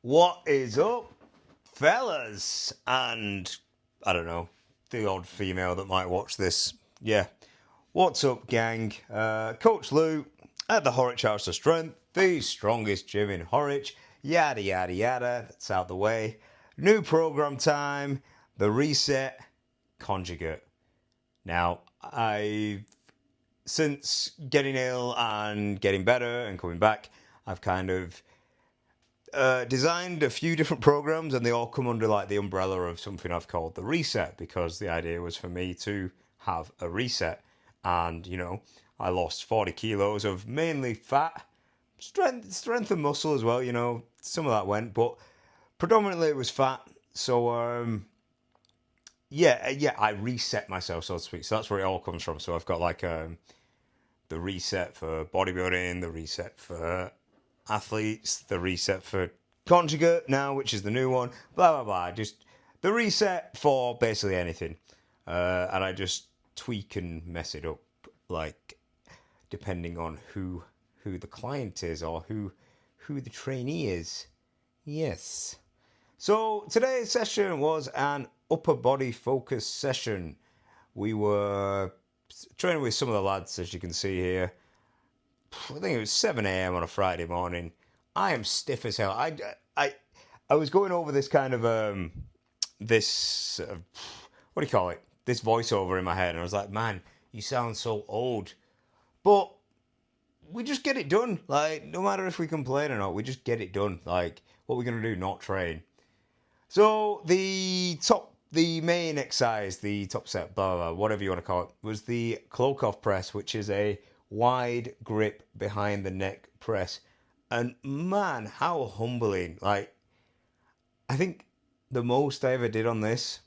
What is up, fellas? And I don't know, the odd female that might watch this. Yeah. What's up, gang? Coach Lou at the Horwich House of Strength, the strongest gym in Horwich. Yada, yada, yada. That's out the way. New program time. The Reset Conjugate. Now, since getting ill and getting better and coming back, I've kind of designed a few different programs, and they all come under like the umbrella of something I've called the Reset, because the idea was for me to have a reset. And I lost 40 kilos of mainly fat, strength and muscle as well. Some of that went, but predominantly it was fat. So I reset myself, so to speak. So that's where it all comes from. So I've got like the reset for bodybuilding, the reset for athletes, the reset for Conjugate now, which is the new one, blah blah blah. Just the reset for basically anything, and I just tweak and mess it up, like depending on who the client is or who the trainee is. Yes. So today's session was an upper body focus session. We were training with some of the lads, as you can see here. I think it was 7 a.m. on a Friday morning. I am stiff as hell. I was going over this kind of this what do you call it? This voiceover in my head, and I was like, man, you sound so old. But we just get it done. Like, no matter if we complain or not, we just get it done. Like, what we're gonna do? Not train. So the main exercise, the top set, blah blah blah, whatever you want to call it, was the Klokov press, which is a wide grip behind the neck press. And man, how humbling. Like, I think the most I ever did on this,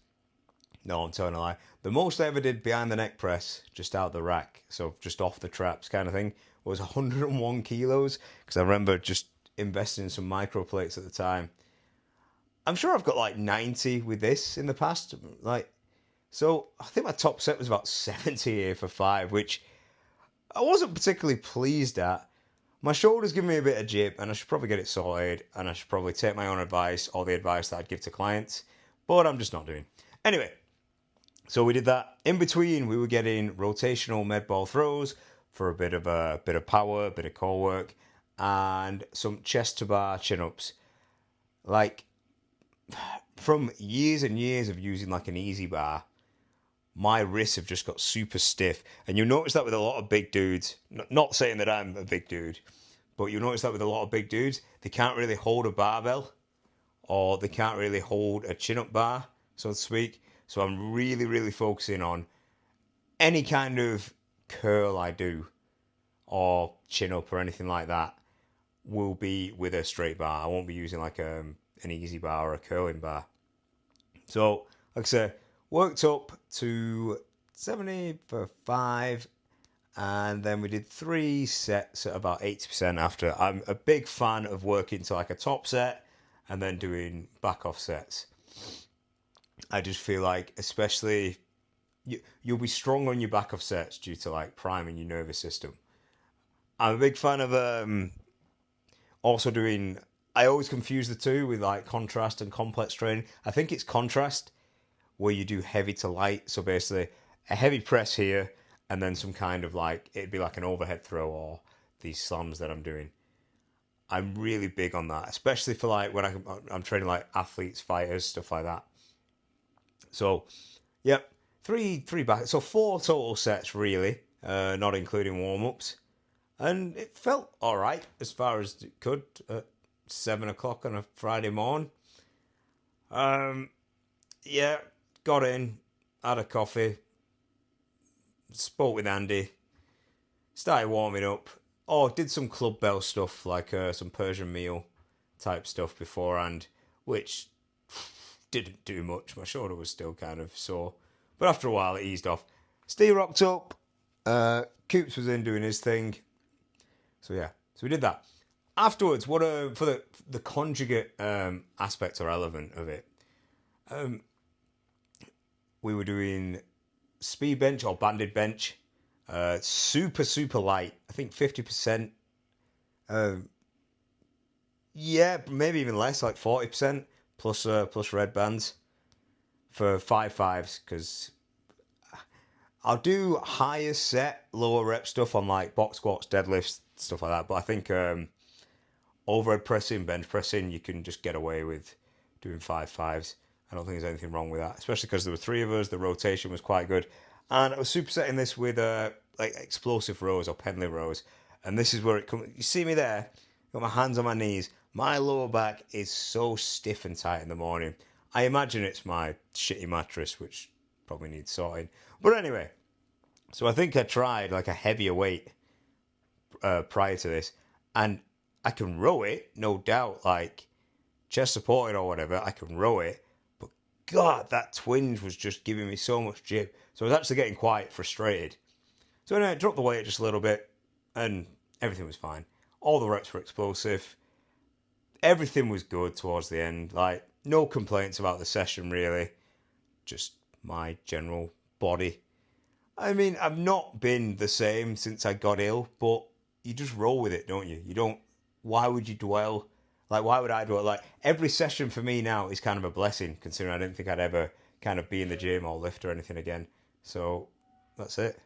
no, I'm telling a lie, the most I ever did behind the neck press, just out the rack, so just off the traps kind of thing, was 101 kilos, because I remember just investing in some micro plates at the time. I'm sure I've got like 90 with this in the past, so I think my top set was about 70 here for 5, which I wasn't particularly pleased at. My shoulder's giving me a bit of jip, and I should probably get it sorted, and I should probably take my own advice or the advice that I'd give to clients, but I'm just not doing. Anyway, so we did that. In between, we were getting rotational med ball throws for a bit of power, a bit of core work, and some chest to bar chin ups. Like, from years and years of using like an easy bar, my wrists have just got super stiff. And you'll notice that with a lot of big dudes. Not saying that I'm a big dude, but you'll notice that with a lot of big dudes, they can't really hold a barbell, or they can't really hold a chin-up bar, so to speak. So I'm really, really focusing on any kind of curl I do, or chin-up or anything like that, will be with a straight bar. I won't be using like an easy bar or a curling bar. So, like I said, worked up to 70 for 5, and then we did 3 sets at about 80% after. I'm a big fan of working to like a top set and then doing back off sets. I just feel like, especially, you'll be strong on your back off sets due to like priming your nervous system. I'm a big fan of also doing, I always confuse the two with like contrast and complex training. I think it's contrast, where you do heavy to light. So basically a heavy press here, and then some kind of like, it'd be like an overhead throw or these slams that I'm doing. I'm really big on that, especially for like when I'm training like athletes, fighters, stuff like that. So, yep, three back. So 4 total sets really, not including warm-ups. And it felt all right as far as it could at 7 o'clock on a Friday morning. Yeah, got in, had a coffee, spoke with Andy, started warming up. Oh, did some club bell stuff, like some Persian meal type stuff beforehand, which didn't do much. My shoulder was still kind of sore, but after a while it eased off. Steve rocked up, Coops was in doing his thing. So yeah, so we did that. Afterwards, for the conjugate aspect or element of it, we were doing speed bench or banded bench, super light. I think 50%. Yeah, maybe even less, like 40% plus red bands for five fives because I'll do higher set, lower rep stuff on like box squats, deadlifts, stuff like that. But I think overhead pressing, bench pressing, you can just get away with doing five fives. I don't think there's anything wrong with that, especially because there were three of us. The rotation was quite good, and I was supersetting this with like explosive rows or Pendlay rows. And this is where it comes. You see me there? Got my hands on my knees. My lower back is so stiff and tight in the morning. I imagine it's my shitty mattress, which probably needs sorting. But anyway, so I think I tried like a heavier weight prior to this, and I can row it, no doubt. Like chest supported or whatever, I can row it. But God, that twinge was just giving me so much jib. So I was actually getting quite frustrated. So anyway, I dropped the weight just a little bit, and everything was fine. All the reps were explosive. Everything was good towards the end. Like no complaints about the session really. Just my general body. I mean, I've not been the same since I got ill, but you just roll with it, don't you? You don't. Why would you dwell? Like, why would I dwell? Like, every session for me now is kind of a blessing, considering I didn't think I'd ever kind of be in the gym or lift or anything again. So, that's it.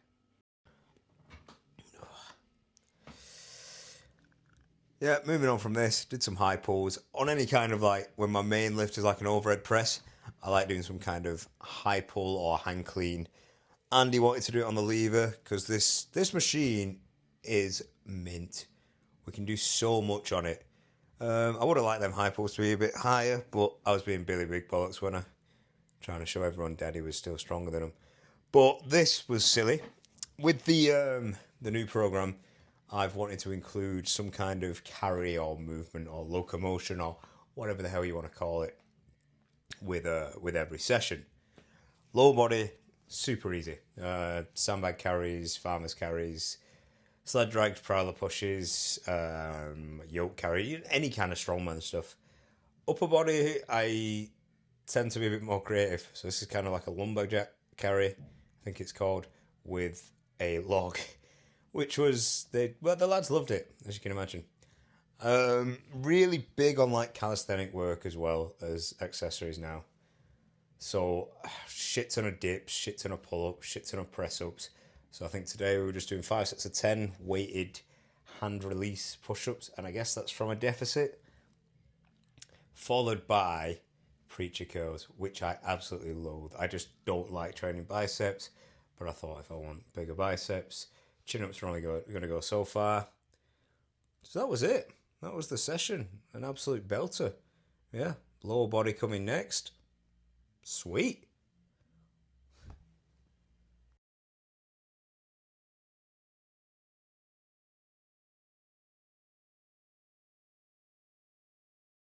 Yeah, moving on from this, did some high pulls on any kind of like when my main lift is like an overhead press. I like doing some kind of high pull or hang clean. Andy wanted to do it on the lever because this machine is mint. We can do so much on it. I would have liked them high pulls to be a bit higher, but I was being Billy Big Bollocks when I trying to show everyone Daddy was still stronger than him. But this was silly. With the new program, I've wanted to include some kind of carry or movement or locomotion or whatever the hell you want to call it with every session. Low body, super easy. Sandbag carries, farmers carries, sled drags, prowler pushes, yoke carry, any kind of strongman stuff. Upper body, I tend to be a bit more creative. So this is kind of like a lumberjack carry, I think it's called, with a log, which was the lads loved it, as you can imagine. Really big on like calisthenic work as well as accessories now. So shit ton of dips, shit ton of pull ups, shit ton of press ups. So I think today we were just doing 5 sets of 10 weighted hand release push ups, and I guess that's from a deficit. Followed by preacher curls, which I absolutely loathe. I just don't like training biceps, but I thought if I want bigger biceps, chin ups are only going to go so far. So that was it. That was the session. An absolute belter. Yeah, lower body coming next. Sweet.